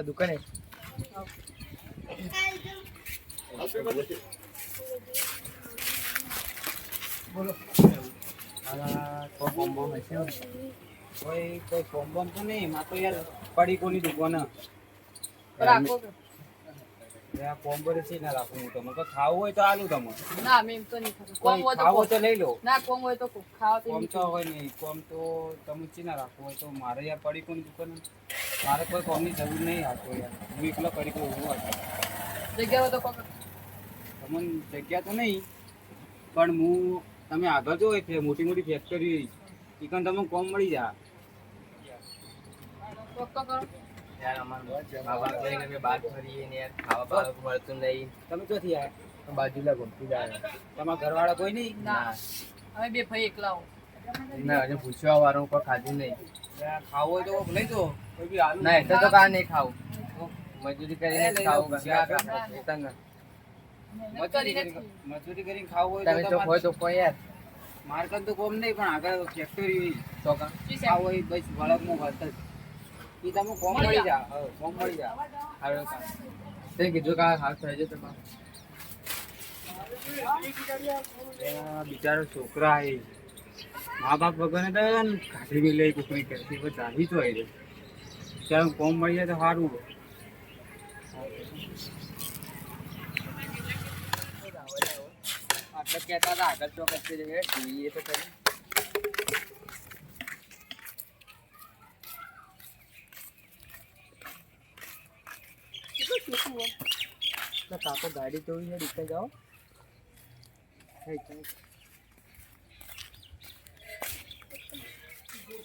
દુકાને બોલો કોઈ કોમ્બો હશે કોઈ કોમ્બો તો નહીં માં તો યાર પડી કોની દુકાન રાખો કે? કોમ્બો છે ના રાખું હું તમને ખાવું હોય તો આલું તમે ના મેં એમ તો નહીં ખાતું. કોમ હોય તો ખાવો કોમ. તો લઈ લો ના કોમ હોય તો કોમ. ખાવા તો કોમ નહીં તો હોય નહીં કોમ તો તમે ચીના રાખવું હોય તો મારે યાર પડી કોની દુકાન મારે કોઈ કોમની જરૂર નહીં આપો યાર હું એકલો પડી કોઈ હું હતો જગ્યા હોય તો કોમ. તમને જગ્યા તો નહીં પણ હું તમે આગળ જો મોટી મોટી ફેક્ટરી ચિકન તમને કોમ મળી જાય કોક તો કરો. યાર અમારે બાબા કહીને અમે બહાર ફરીએ ને યાર ખાવા બાવા મળતું નહીં તમે ક્યાંથી આવ્યા બાજુલા ગમતું જાય તમારા ઘરવાળા કોઈ નહીં ના અમે બે ભાઈ એકલા હો. ના હજુ પૂછવા વાળું કોઈ ખાધું નહીં યાર ખાવું હોય તો લઈ દો કોઈ બી આલુ ના એટલે તો કા નહીં ખાવું મજૂરી કરીને જ ખાવું મજૂરી કરીને ખાવું તમે હોય તો હોય તો તો કોઈ યાર માર્કેટ તો કોમ નહીં પણ આગળ ફેક્ટરી તો કા ખાવું હોય બસ વળગનું વાત જ એ તમે કોમ મળી જા કોમ મળી જા હારું કામ તે કીધું કા હાથ થઈ જશે તમારે બિચારો છોકરા એ મા બાપ વગર તો કાઢી બી લઈ કુકડી કરતી પણ ચાલી તો આવી ત્યારે કોમ મળી જાય તો સારું આટલે કહેતા હતા આગળ તો કરશે જોઈએ તો ખરી કાકો ગાડી તો રીતે જાઓ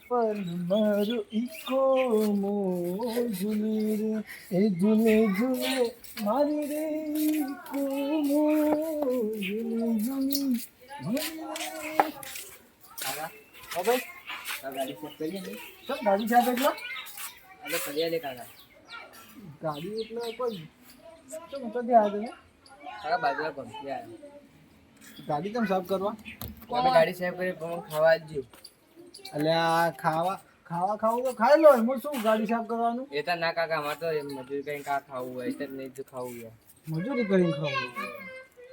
પર મારો ઈકો મો ઝૂલી રે એ ઝૂલે ઝૂલે મારી રે ઈકો મો ઝૂલે ઝૂલે હવે આ ગાડી સેટ કરીએ ને તો ગાડી સાથે એટલા આજે કરીએ લે કાકા ગાડી એટલે કોઈ તો મત ધ્યાન દે કાકા બાજુલા ગમતી આવે ગાડી કેમ સાફ કરવા અમે ગાડી સેફ કરી પણ ખાવા જ જ્યું એટલે આ ખાવા ખાવું તો ખાઈ લો એમાં શું ગાડી સાફ કરવાનું એ તો ના કાકા અમારે તો મજૂરી કરીને કા ખાવું હોય એટલે નહીં તો ખાવું યાર મજૂરી કરીને ખાવું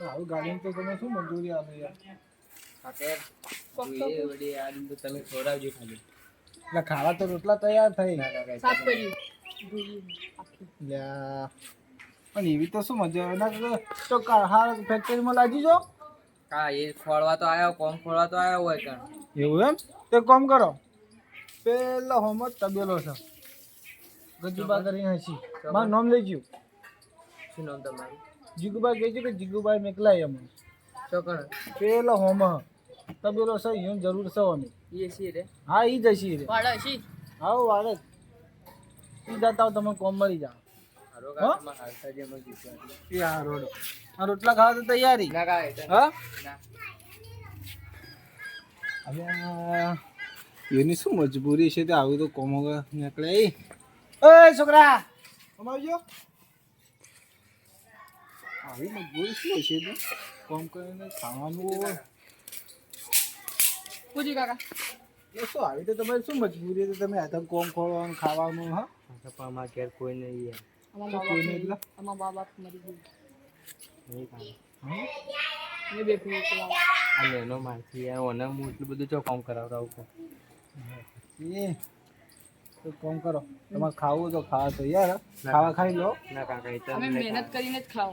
આવું ગાડીમાં તો તમે શું મજૂરી આપે યાર કાકા એ વળી આ બધું તમે ખવડાવજો ખાલી એટલે ખાવા તો રોટલા તૈયાર થઈ ના કાકા સાફ કર્યું. ધોઈ આખી. લ્યા પણ એવી તો શું મજા આવે તો હાર ફેક્ટરીમાં લાગી જો કા એ ખોળવા તો આવ્યો કોમ ખોળવા તો આવ્યો હોય કાં એવું એમ તો કામ કરો પેલો હોમત તબેલો છે ગજુબા કરીને હસી મારું નામ લઈ ગયું શું નામ તમારું જીગુભાઈ કહે છે કે જીગુભાઈ મેકલાય અમને ચોકણ પેલો હોમ તબેલો છે એને જરૂર છે અમે એ સી રે હા એ જ હસી રે વાળા હશી. આવો વાળે એ જતા હો તમે કોમ મળી જાઓ હારો કાકા માં હાલતા જે મને જીતવા એ હા રોડો આ રોટલા ખાવા તો તૈયારી ના કાકા એટલે હા ના હવે એની શું મજબૂરી છે તો આવું તો કોમ નીકળે એ છોકરા કમાવજો આવી મજબૂરી શું હશે તો કોમ કરીને ખાવાનું હોય પૂછી કાકા. એ શું આવી તો તમારી શું મજબૂરી છે તમે હાથે કોમ ખોલવાનું ખાવાનું હા પપ્પા અમારા ઘેર કોઈ નહીં યાર અમારા કોઈ નહીં એટલે મા બાપ મરી ગયું. નહીં કાકા હા? અમે બે ભાઈ એકલા હો. આ લેનો મારથી યાર ઓને હું એટલું બધું ચો કામ કરાવડાવું છું એ તો કોમ કરો તમારે ખાવું તો ખાવા તો યાર ખાવા ખાઈ લો ના કાકા એ તો અમે નહીં મહેનત કરીને જ ખાવ.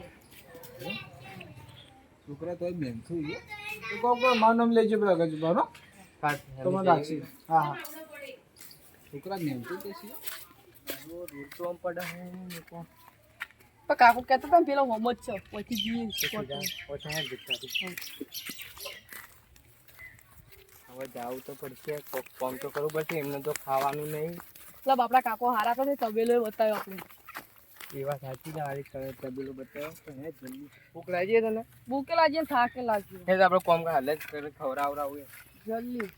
છોકરા તો મેન થઈ ગયો તો કોમ કરો મારું નામ લેજો પેલા ગજબાનો તમે રાખશી હા હા છોકરા મેન થઈ જશે રોડ તો આમ પડે હું મૂકો પણ કાકુ કહેતા હતા ને પેલો હોમ જ છે પછી જઈએ ઓછા યાર જીતતા હવે જાવું તો પડશે કોમ તો કરવું પડશે એમને તો ખાવાનું નહીં મતલબ આપણા કાકો હારા તો તબેલો બતાવ્યો આપણે. એ વાત સાચી ને હારી કરે તબેલો બતાવ્યો તો હે જલ્દી ભૂખ લાગી તને ભૂકે લાગીએ ને થાકે લાગ્યો. એ તો આપણે કોમ હાલ જ કરે ખવડાવડાવું જલ્દી.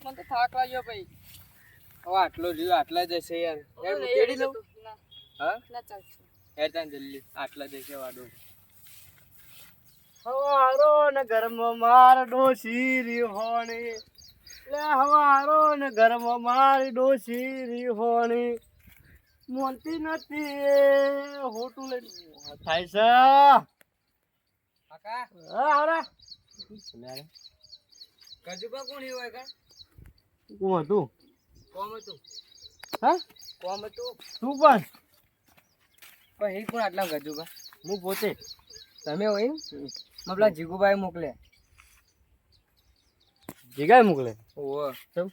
મને તો થાક લાગ્યો ભાઈ. હવે આટલો રહ્યો આટલા જ હશે યાર યાર હું તેડી લઉં ના હા ના ચાલશે. યાર તાન જલ્દી આટલા જ હશે વાડો હવારો ને ઘરમાં માર ડોસી રીહોણી લે હવારો ને ઘરમાં માર ડોસી રીહોણી મોનતી નથી હોટું લઈ થાય છે કાકા આવરા ગજુબા કોણ હોય કા કોણ હતું કોમ હતું હા કોમ હતું તું પણ પણ એ કોણ આટલા ગજુબા હું પોતે તમે હોય ને પેલા જીગુભાઈ મોકલે જગ્યાએ મોકલે ઓહો કેમ?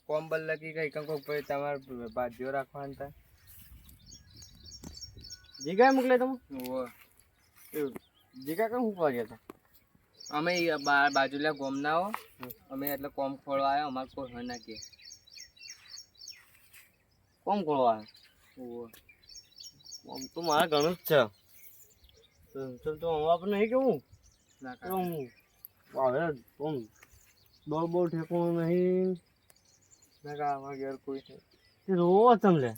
કોમ બદલાકી કઈ કંઈક ભાઈ તમારે બાજ્યો રાખવાનું થાય જગ્યાએ મોકલે તમે ઓહો જગ્યા કેમ મૂકવા ગયા હતા અમે બાજુલા ગોમ ના હો અમે એટલે કોમ ખોળવા આવ્યા અમારે કોઈ હોય ના કે કોમ ખોળવા ઓહો આમ તો મારે ઘણું જ છે તો આપણે નહીં કેવું ના તો હું હવે આમ દોડ બોલ ઠેકવું નહીં ના કા અમારા ઘેર કોઈ છે તે રોવો તમને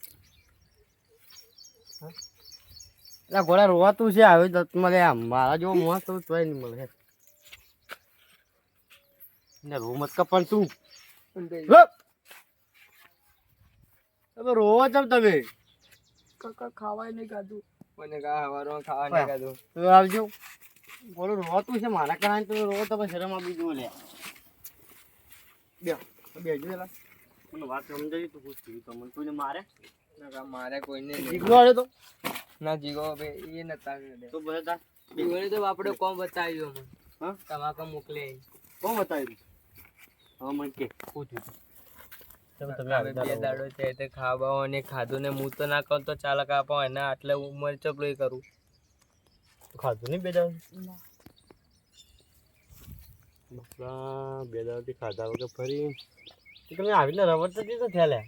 એટલે ઘોડા રોવાતું છે આવે દત્ત મળે આમ મારા જેવો મસ્ત તો તોય નહીં મળે ને રો મત કપણ તું તમે રોવો છો તમે કાકા ખાવાય નહીં ખાધું. મને કા હવારમાં ખાવા નહીં ખાધું તો આવજો બોલો રોવાતું છે મારા કારણે તમે રોવો તો પછી શરમ આપી જુઓ લે બેજો એલા મને વાત સમજાવી તું ખુશ થયું તમને તું મારે ના કા મારે કોઈને જીગલો આવ્યો તો ના જીગો બે એ નતા તો બધા જીગોને તો આપણે કોમ બતાવ્યું અમે હા તમાકુ મોકલે કોણ બતાવ્યું હવે મને કે શું થયું તમે હવે બે દાડો છે તે ખાવા ને ખાધું ને હું તો ના કરું તો ચાલક આપો એના આટલે ઉંમર ચપલું કરું ખાધું નહીં બે દાડો બસલા બે દાડોથી ખાધા વગર ફરી તમે આવીને રવડ તો દીધો થયા લે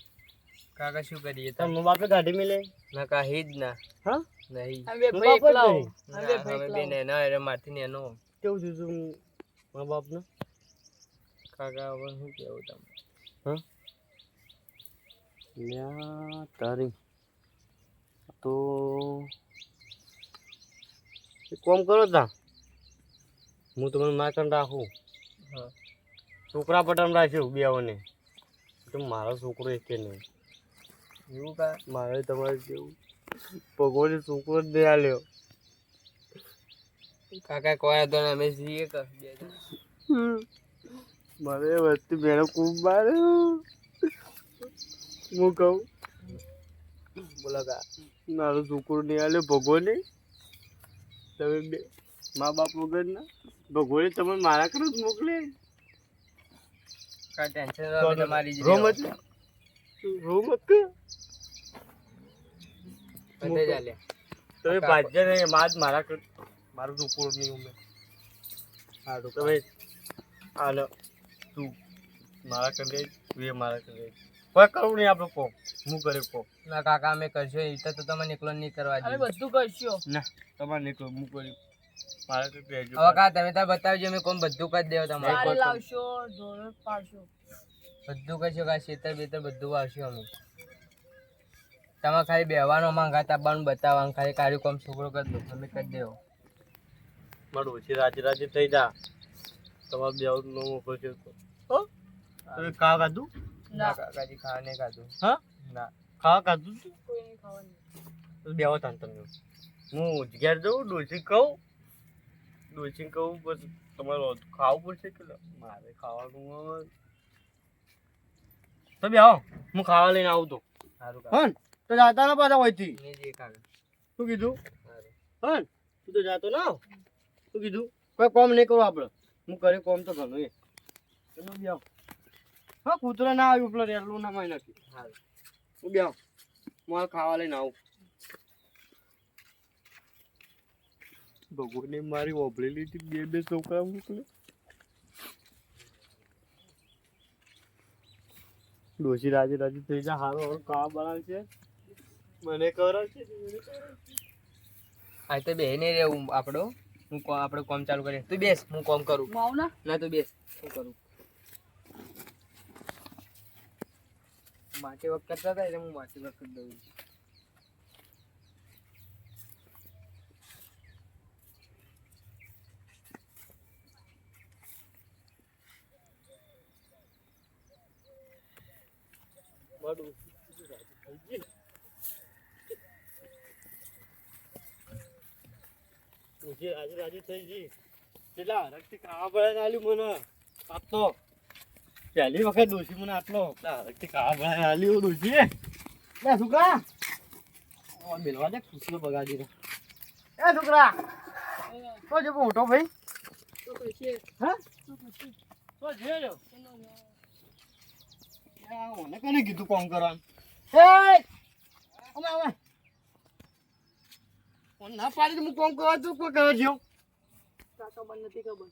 કાકા શું કરીએ તમે બાપે ગાડી મેલે ના કા હિજ ના હા નહીં અમે હું ભાઈ બાપ જ એકલા હો. નહીં. અમે ના, ભાઈ અમે એકલા બે હો. નેના એટલે મારથી નેનો કેવું થયું તું મારા બાપને કાકા હવે શું કેવું તમે હા લ્યા તારી તો એક કામ કરો તા હું તમને માકન રાખું હા છોકરા પટન રાખ્યું બેઓને તો મારો છોકરો એકે નહીં એવું કા મારે તમારે જેવું ભગવાને છોકરો જ નહીં આલ્યો કાકા કોઈ તો અમે જઈએ કે બે જણ. મારે વસ્તી મેળો ખૂબ મારે હું કહું બોલો કા મારો છોકરો નહીં આલ્યો ભગવાને તમે બે મા બાપ વગર ના ભગવાને તમે મારા કરો જ મોકલે કા ટેન્શન અમે તમારી જ રોમત રોમત કે બધે ચાલે તમે ભાજ્ય નહીં મારા કર મારું છોકરો નહીં ઉમે હા તો તમે હાલો તું મારા કરે તું એ મારા કરે કોઈ કરવું નહીં આપણે કોમ હું કરે કોમ ના કાકા અમે કરશો એ તો તમને એકલો નહીં કરવા અમે દઈએ બધું કરશું. ના તમારે નહીં કરવું હું કર્યું મારા કરે રહેજો હવે કા તમે તાર બતાવજો અમે કોમ બધું કરી દેવો તમારે સારે લાવશો ઢોર પાડશો. બધું કરશો કા ખેતર બેતર બધું વાવશું અમે તમારે ખાલી બેહવાનો માંગા તાબાનું બતાવવાનું ખાલી કાર્ય કોમ છોકરો કરી દો અમે કરી દેવો મારું ઓછી રાજી થઈ જા તમારે બે નો મોકલશે તો તમે ખાવા ખાધું ના કાકાજી ખાવા નહીં ખાધું હા ના ખાવા ખાધું તું કોઈ નહીં ખાવાનું. તો બેહો તાન તમે હું ઘેર જઉં ડોસી કહું બસ તમારે ખાવું પડશે કે મારે ખાવાનું તો બેહો હું ખાવા લઈને આવું તો સારું હન તો જાતા ના પાછા હોયથી નહીં જઈએ કાકા શું કીધું સારું હન તું તો જાતો ના આવ. શું કીધું કોઈ કોમ નહીં કરું આપણે હું કરે કોમ તો ઘણું એ તમે બેહો હા કૂતરા ના આવ્યું પેલો રેલું ના માં નથી સારું હું બેહો મારે ખાવા લઈને આવું ભગવાને મારી ઓભળેલી હતી બે છોકરા મોકલે ડોસી રાજી થઈ જા હારો હવે ખાવા બનાવશે મને કરાવશે આ તો બે નહીં રહેવું આપણો આપણે કોમ ચાલુ કરીએ તું બેસ હું કોમ કરું હું આવું ના. ના તું બેસ હું કરું માટી વખત કરતા હતા એટલે હું માટી વખત દઉં ડોશી આજે રાજી થઈ ગઈ કેટલા હરખથી ખાવા પડે આલ્યું મને આટલો પહેલી વખત ડોશી મને આટલો હરખથી ખાવા પડે આલ્યું ડોશી લે છોકરા મેળવા દે ખુશીઓ બગાડી દે એ છોકરા તો જે મોટો ભાઈ તો કશે હા તો કશે તો જે રહ્યો ચલો મને કોને કીધું કામ કરવાનું એ અમે ના પાડી હું કામ કરવા તું કોઈ કરે છે કાકા મને નથી ખબર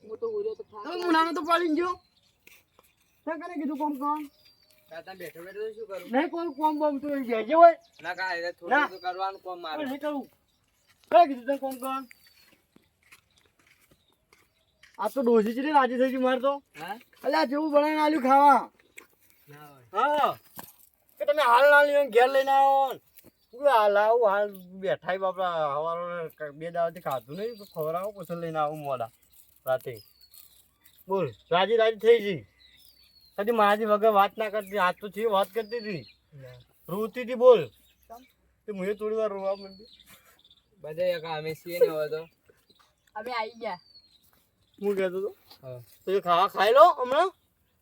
હું તો હોર્યો તો તમે મુનાનો તો પાડીને ગયો તે કોને કીધું કામ કરવાનું તાતા બેઠો બેઠો શું કરું નહીં કોઈ કામ બામ તો જાય છે હોય ના કા ના. થોડું તો કરવાનું કોમ મારે નહીં કરું કઈ કીધું તને કામ કરવાનું આ તો ડોસી છે ને રાજી થઈ ગઈ મારે તો હા અલ્યા જેવું બનાવીને આલ્યું ખાવા ના હોય હા કે તમે હાલ ના લ્યો ને ઘેર લઈને આવો ને શું હાલ આવું હાલ બેઠા બાપા હવારો બે દાવાથી ખાધું નહીં તો ખવડાવો પછી લઈને આવું મોડા રાતે બોલ રાજી રાજી થઈ ગઈ કદી મારાથી વગર વાત ના કરતી આજ તો છે વાત કરતી હતી રોતી હતી બોલ તે મને થોડી વાર રોવા માંડી બધા કા અમે છીએ ને હવે તો હવે આવી ગયા હું કહેતો હતો હા. તો એ ખાવા ખાઈ લો હમણાં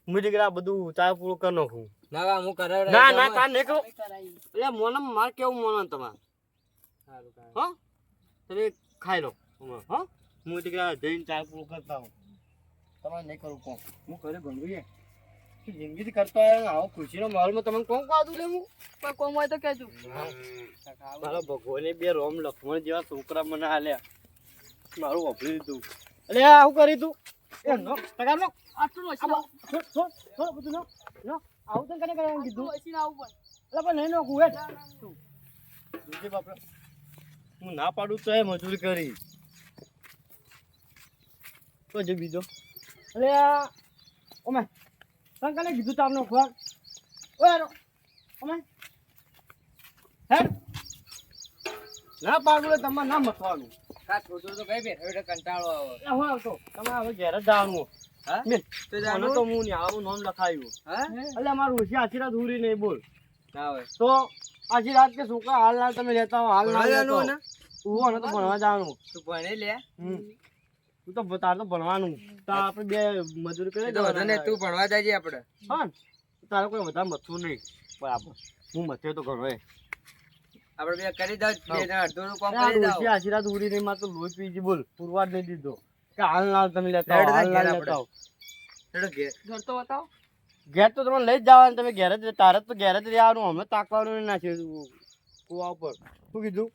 હું દીકરા બધું ચા પૂરું કરી નાખું ના કા હું કરાવ ના ના તાર નહીં કહું હવે કરાવી એટલે મોને મારે કેવું મોને તમારે હા તમે ખાઈ લો હમણાં હા હું દીકરા જઈને ચા પૂરું કરતા હું તમારે નહીં કરું કોણ હું ઘરે ભણવું છે જિંદગીથી કરતો આવ્યો ને આવો ખુશીનો માહોલમાં તમે કોણ કાઢું લે હું કોઈ કોમ હોય તો કહેજો મારા ભગવાને બે રોમ લક્ષ્મણ જેવા છોકરા મને આલ્યા મારું વાપરી દીધું એટલે આવું કરી તું એ નો ટકા નો આટલું મશીન થોડું બધું નો આવું તો કને કરવાનું કીધું મશીન આવું પણ એટલે પણ નહીં નોખું હેઠ દૂધી બાપરા હું ના પાડું તો એ મજૂરી કરી તો જે બીજો એટલે ઓમે તને કને કીધું તાપનો ખોરાક ઓય ઓમે હેડ ના પાડું તમારે ના મથવાનું કા થોડું તો કઈ બેઠો બેઠો કંટાળો આવે એટલે હું આવતો તમારે હવે ઘેર જ જવાનું હા મેં તો મને જાણો તો હું નહીં આવું નામ લખાયું હા એટલે અમારું ઓછી આછી રાત ઉરી નહીં બોલ ના હોય તો આછી રાત કે છોકરા હાલ ના તમે લેતા હો હાલ ના ભણવા લેતા જવાનું હો. ઉભો ને તો ભણવા જવાનું તું ભણે લે તું તો તાર તો ભણવાનું તો આપણે બે મજૂરી એ કરી તો વધુ ને તું ભણવા જાય આપણે હા ને? તારે કોઈ વધારે મથવું નહીં બરાબર હું મથ્યો તો ઘણો આપણે બે કરી દઉં બે જણ અડધું કામ આ કરી દઉં ડોશી આછી રાત ઉડી નહીં માં તો લોહી પીજી બોલ પુરવા જ નહીં દીધો કે હાલ ના તમે લેતા હો, હેડ હાલ ના ઘેર લેતા હો. હેડો ઘેર ઘર તો બતાવો ઘેર તો તમે લઈ જ જવાનું તમે ઘેર જ તારે તો ઘેર જ રહેવાનું અમે તાકવાનું નહીં નાખે કુવા ઉપર શું કીધું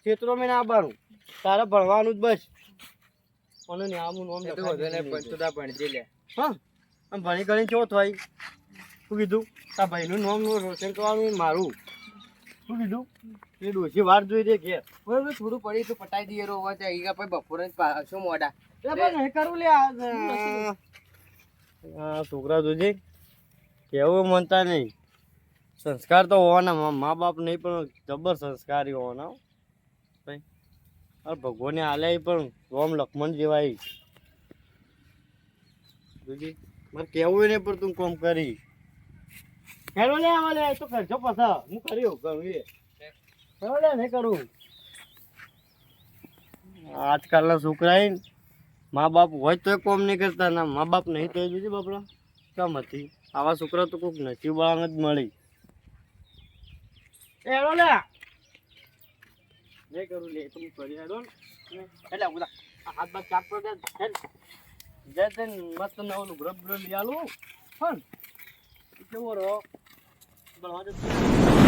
ખેતરોમાં ના આવવાનું તારે ભણવાનું જ બસ અને આમું નામ એ તો લખાવી વધુ ને દીધું. પંચોદા ભણજે લે હા આમ ભણી કરીને ચો થાય શું કીધું તારા ભાઈનું નામ રોશન કરવાનું મારું શું કીધું એ ડોશી વાર જોઈ દે ઘેર બરોબર થોડું પડી તો પટાઈ દઈએ રો હોય તો ઈ પછી બપોરે જ પાછું મોડા એટલે પણ નહીં કરવું લે આ છોકરા જોજે કેવું માનતા નહીં સંસ્કાર તો હોવાના મા બાપ નહીં પણ જબર સંસ્કારી હોવાના હો. ભાઈ અરે ભગવાને આલ્યા પણ રોમ લક્ષ્મણ જેવાય જોજે મારે કેવું નહીં પણ તું કોમ કરી હેરો લે આવા લે તો કરજો પાછા હું કર્યું કરું એ હેરો લે નહીં કરું આજકાલના છોકરા મા બાપ હોય તો કોમ નહીં કરતા ના મા બાપ નહીં તો જોજે બાપડા કેમ હતી આવા છોકરા તો કોઈક નસીબ વાળાને જ મળી હેરો લે નહીં કરું લે તો હું કરી હેરો ને એટલે બધા હાથ બાદ ચાપ પર જય મસ્ત નવું બ્રબ બ્રબ લઈ આલું હા કેવો રહો ભણવા જતો